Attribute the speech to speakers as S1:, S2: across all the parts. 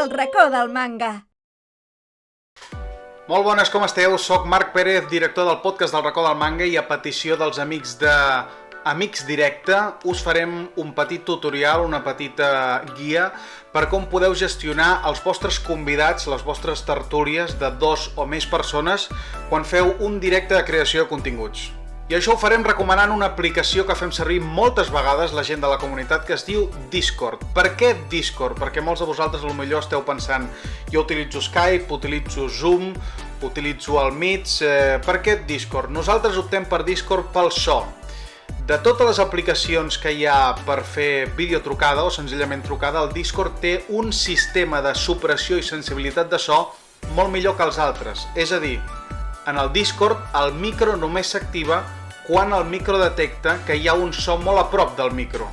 S1: El racó del manga.
S2: Molt bones, com esteu? Soc Marc Pérez, director del podcast del racó del manga, i a petició dels amics de Amics Directe us farem un petit tutorial, una petita guia per com podeu gestionar els vostres convidats, les vostres tertúlies de 2 o més persones quan feu un directe de creació de continguts. I això ho farem recomanant una aplicació que fem servir moltes vegades la gent de la comunitat, que es diu Discord. Per què Discord? Perquè molts de vosaltres potser esteu pensant jo utilitzo Skype, utilitzo Zoom, utilitzo el Meet. Per què Discord? Nosaltres optem per Discord pel so. De totes les aplicacions que hi ha per fer videotrucada o senzillament trucada, el Discord té un sistema de supressió i sensibilitat de so molt millor que els altres. És a dir, en el Discord el micro només s'activa quan el micro detecta que hi ha un so molt a prop del micro,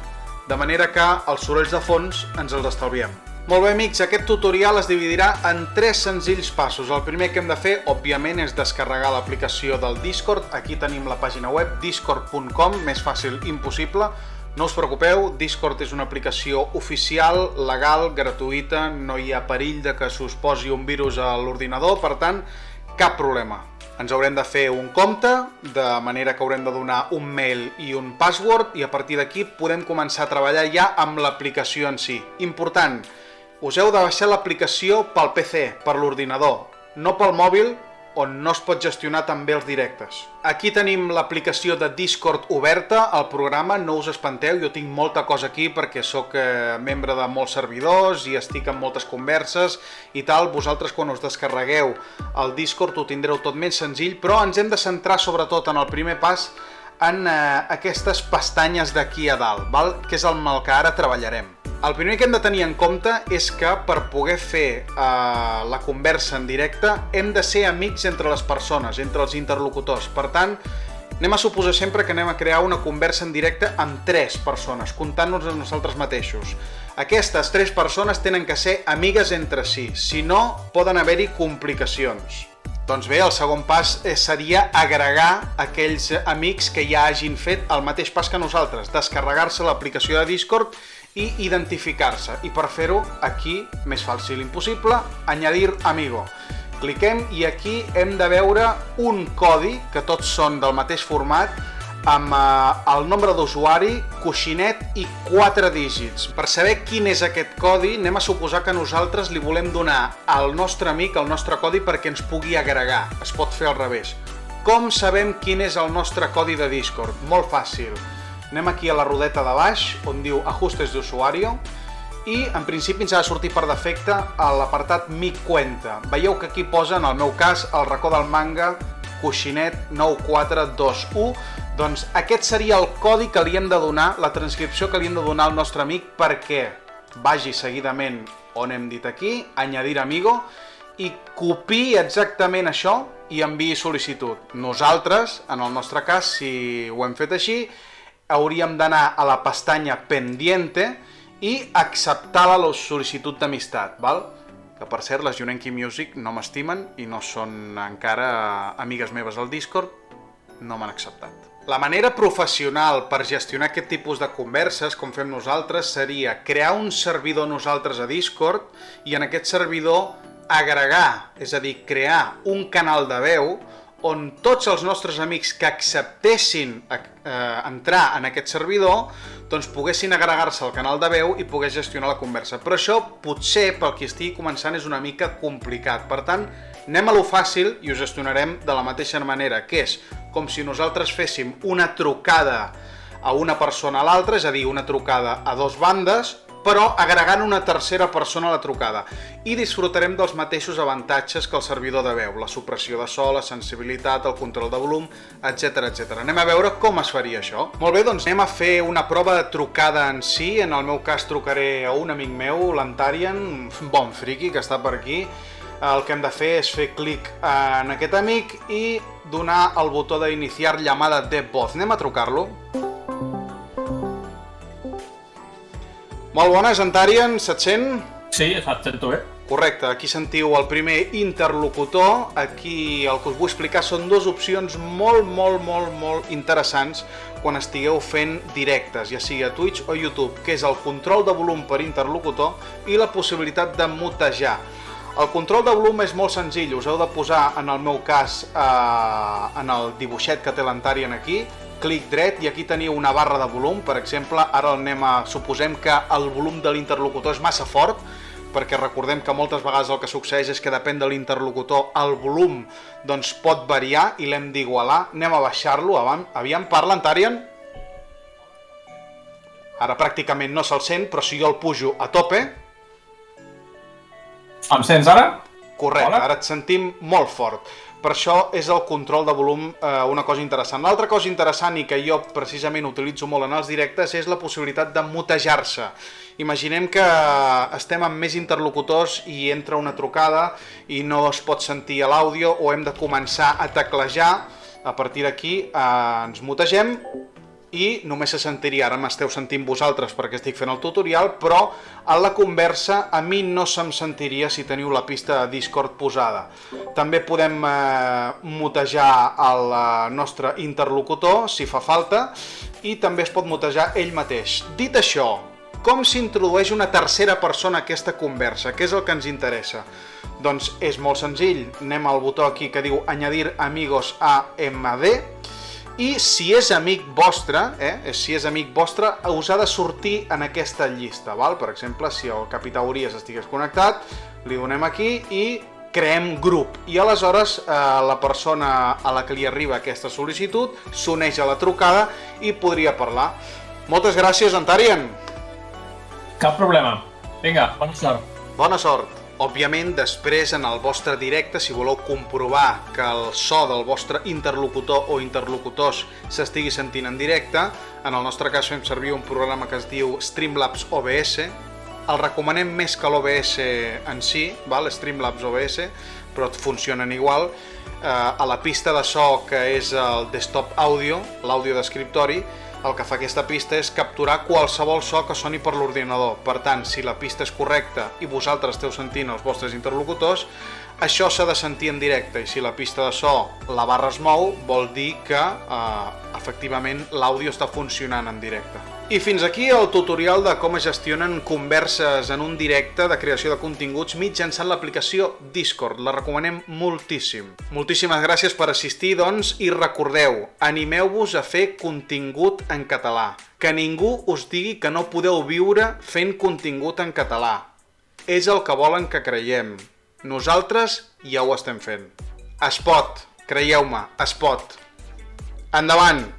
S2: de manera que els sorolls de fons ens els estalviem. Molt bé, amics, aquest tutorial es dividirà en 3 senzills passos. El primer que hem de fer, òbviament, és descarregar l'aplicació del Discord. Aquí tenim la pàgina web, discord.com, més fàcil impossible. No us preocupeu, Discord és una aplicació oficial, legal, gratuïta, no hi ha perill de que s'us posi un virus a l'ordinador, per tant, cap problema. Ens haurem de fer un compte, de manera que haurem de donar un mail i un password, i a partir d'aquí podem començar a treballar ja amb l'aplicació en si. Important, us heu de baixar l'aplicació pel PC, per l'ordinador, no pel mòbil, on no es pot gestionar tan bé els directes. Aquí tenim l'aplicació de Discord oberta, el programa, no us espanteu, jo tinc molta cosa aquí perquè sóc membre de molts servidors i estic en moltes converses i tal. Vosaltres quan us descarregueu el Discord ho tindreu tot més senzill, però ens hem de centrar sobretot en el primer pas en aquestes pestanyes d'aquí a dalt, val? Que és amb el que ara treballarem. El primer que hem de tenir en compte és que per poder fer la conversa en directe hem de ser amics entre les persones, entre els interlocutors. Per tant, anem a suposar sempre que anem a crear una conversa en directe amb 3 persones, comptant-nos a nosaltres mateixos. Aquestes 3 persones tenen que ser amigues entre si, si no poden haver-hi complicacions. Doncs bé, el segon pas seria agregar aquells amics que ja hagin fet el mateix pas que nosaltres, descarregar-se l'aplicació de Discord i identificar-se. I per fer-ho, aquí, més fàcil impossible, añadir amigo. Cliquem i aquí hem de veure un codi, que tots són del mateix format, amb el nombre d'usuari, coixinet i 4 dígits. Per saber quin és aquest codi, anem a suposar que nosaltres li volem donar al nostre amic el nostre codi perquè ens pugui agregar. Es pot fer al revés. Com sabem quin és el nostre codi de Discord? Molt fàcil. Anem aquí a la rodeta de baix, on diu Ajustes d'usuario, i en principi ens ha de sortir per defecte a l'apartat Mi Cuenta. Veieu que aquí posa, en el meu cas, el racó del manga, coixinet 9421. Doncs aquest seria el codi que li hem de donar, la transcripció que li hem de donar al nostre amic perquè vagi seguidament on hem dit aquí, añadir amigo, i copiï exactament això i enviï sol·licitud. Nosaltres, en el nostre cas, si ho hem fet així, hauríem d'anar a la pestanya pendiente i acceptar la sol·licitud d'amistat, val? Que per cert, les Yunenki Music no m'estimen i no són encara amigues meves al Discord, no m'han acceptat. La manera professional per gestionar aquest tipus de converses, com fem nosaltres, seria crear un servidor nosaltres a Discord i en aquest servidor agregar, és a dir, crear un canal de veu on tots els nostres amics que acceptessin entrar en aquest servidor doncs poguessin agregar-se al canal de veu i poder gestionar la conversa. Però això potser, pel qui estigui començant, és una mica complicat. Per tant, anem a lo fàcil i ho gestionarem de la mateixa manera, que és com si nosaltres féssim una trucada a una persona a l'altra, és a dir, una trucada a 2 bandes, però agregant una tercera persona a la trucada. I disfrutarem dels mateixos avantatges que el servidor de veu, la supressió de so, la sensibilitat, el control de volum, etc etc. Anem a veure com es faria això. Molt bé, doncs anem a fer una prova de trucada en si. En el meu cas trucaré a un amic meu, l'Antarian, un bon friki que està per aquí. El que hem de fer és fer clic en aquest amic i donar el botó d'iniciar llamada de voz. Anem a trucar-lo. Molt bones, Antarian, se't sent?
S3: Sí, et sento bé.
S2: Correcte, aquí sentiu el primer interlocutor. Aquí el que us vull explicar són dues opcions molt interessants quan estigueu fent directes, ja sigui a Twitch o YouTube, que és el control de volum per interlocutor i la possibilitat de mutejar. El control de volum és molt senzill, us heu de posar, en el meu cas, en el dibuixet que té l'Antarian aquí, clic dret i aquí teniu una barra de volum, per exemple, ara suposem que el volum de l'interlocutor és massa fort, perquè recordem que moltes vegades el que succeeix és que depèn de l'interlocutor, el volum doncs, pot variar i l'hem d'igualar. Anem a baixar-lo, aviam, parla, Antarian? Ara pràcticament no se'l sent, però si jo el pujo a tope...
S1: Em sents ara?
S2: Correcte, ara et sentim molt fort. Per això és el control de volum una cosa interessant. L'altra cosa interessant i que jo precisament utilitzo molt en els directes és la possibilitat de mutejar-se. Imaginem que estem amb més interlocutors i entra una trucada i no es pot sentir l'àudio o hem de començar a teclejar. A partir d'aquí ens mutegem i només se sentiria, ara m'esteu sentint vosaltres perquè estic fent el tutorial, però a la conversa a mi no se'm sentiria si teniu la pista de Discord posada. També podem mutejar el nostre interlocutor, si fa falta, i també es pot mutejar ell mateix. Dit això, com s'introdueix una tercera persona a aquesta conversa? Què és el que ens interessa? Doncs és molt senzill, anem al botó aquí que diu Añadir amigos a MD, i si és amic vostre, us ha de sortir en aquesta llista, val? Per exemple, si el Capità Urias estigués connectat, li donem aquí i creem grup. I aleshores la persona a la que li arriba aquesta sol·licitud s'uneix a la trucada i podria parlar. Moltes gràcies, Antarian!
S1: Cap problema. Vinga, bona sort.
S2: Bona sort. Òbviament, després, en el vostre directe, si voleu comprovar que el so del vostre interlocutor o interlocutors s'estigui sentint en directe, en el nostre cas fem servir un programa que es diu Streamlabs OBS. El recomanem més que l'OBS en si, Streamlabs OBS, però funcionen igual. A la pista de so, que és el desktop audio, l'àudio d'escriptori, el que fa aquesta pista és capturar qualsevol so que soni per l'ordinador. Per tant, si la pista és correcta i vosaltres esteu sentint els vostres interlocutors, això s'ha de sentir en directe, i si la pista de so, la barra es mou, vol dir que efectivament l'àudio està funcionant en directe. I fins aquí el tutorial de com es gestionen converses en un directe de creació de continguts mitjançant l'aplicació Discord. La recomanem moltíssim. Moltíssimes gràcies per assistir, doncs, i recordeu, animeu-vos a fer contingut en català. Que ningú us digui que no podeu viure fent contingut en català. És el que volen que creiem. Nosaltres ja ho estem fent. Es pot, creieu-me, es pot. Endavant!